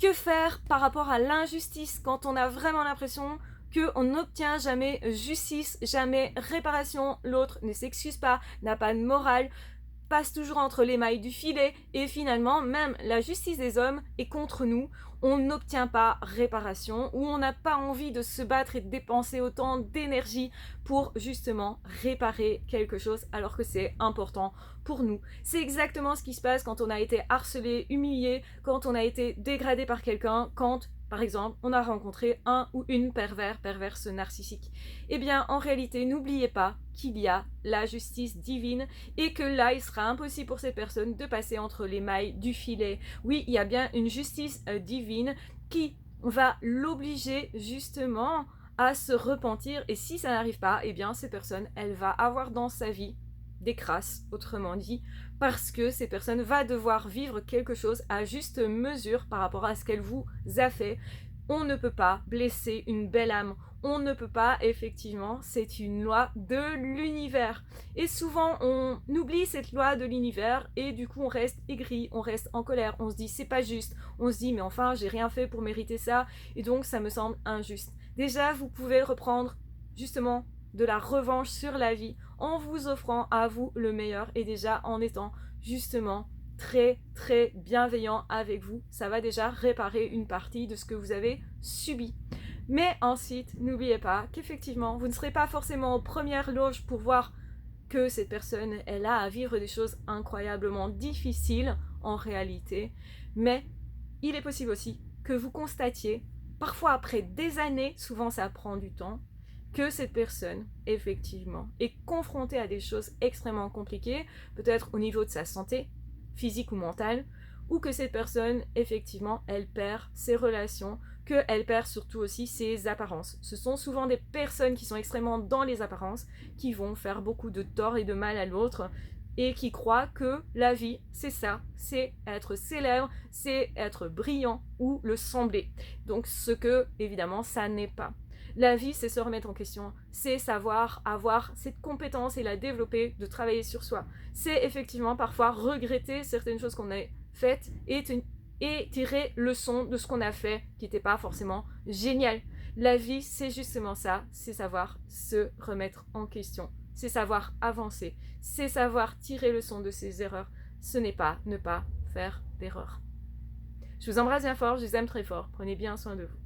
Que faire par rapport à l'injustice quand on a vraiment l'impression qu'on n'obtient jamais justice, jamais réparation, l'autre ne s'excuse pas, n'a pas de morale, passe toujours entre les mailles du filet et finalement même la justice des hommes est contre nous, on n'obtient pas réparation ou on n'a pas envie de se battre et de dépenser autant d'énergie pour justement réparer quelque chose alors que c'est important pour nous. C'est exactement ce qui se passe quand on a été harcelé, humilié, quand on a été dégradé par quelqu'un, quand par exemple, on a rencontré un ou une perverse narcissique. Eh bien, en réalité, n'oubliez pas qu'il y a la justice divine et que là, il sera impossible pour cette personne de passer entre les mailles du filet. Oui, il y a bien une justice divine qui va l'obliger justement à se repentir et si ça n'arrive pas, eh bien, cette personne, elle va avoir dans sa vie des crasses, autrement dit, parce que cette personne va devoir vivre quelque chose à juste mesure par rapport à ce qu'elle vous a fait. On ne peut pas blesser une belle âme, on ne peut pas, effectivement, c'est une loi de l'univers. Et souvent, on oublie cette loi de l'univers et du coup, on reste aigri, on reste en colère, on se dit c'est pas juste, on se dit mais enfin, j'ai rien fait pour mériter ça et donc ça me semble injuste. Déjà, vous pouvez reprendre justement de la revanche sur la vie en vous offrant à vous le meilleur et déjà en étant justement très bienveillant avec vous, ça va déjà réparer une partie de ce que vous avez subi. Mais ensuite, n'oubliez pas qu'effectivement, vous ne serez pas forcément aux premières loges pour voir que cette personne, elle a à vivre des choses incroyablement difficiles en réalité, mais il est possible aussi que vous constatiez, parfois après des années, souvent ça prend du temps, que cette personne, effectivement, est confrontée à des choses extrêmement compliquées, peut-être au niveau de sa santé, physique ou mentale, ou que cette personne, effectivement, elle perd ses relations, qu'elle perd surtout aussi ses apparences. Ce sont souvent des personnes qui sont extrêmement dans les apparences, qui vont faire beaucoup de tort et de mal à l'autre, et qui croient que la vie, c'est ça, c'est être célèbre, c'est être brillant ou le sembler. Donc ce que, évidemment, ça n'est pas. La vie, c'est se remettre en question, c'est savoir avoir cette compétence et la développer, de travailler sur soi. C'est effectivement parfois regretter certaines choses qu'on a faites et tirer leçon de ce qu'on a fait qui n'était pas forcément génial. La vie, c'est justement ça, c'est savoir se remettre en question, c'est savoir avancer, c'est savoir tirer leçon de ses erreurs. Ce n'est pas ne pas faire d'erreurs. Je vous embrasse bien fort, je vous aime très fort, prenez bien soin de vous.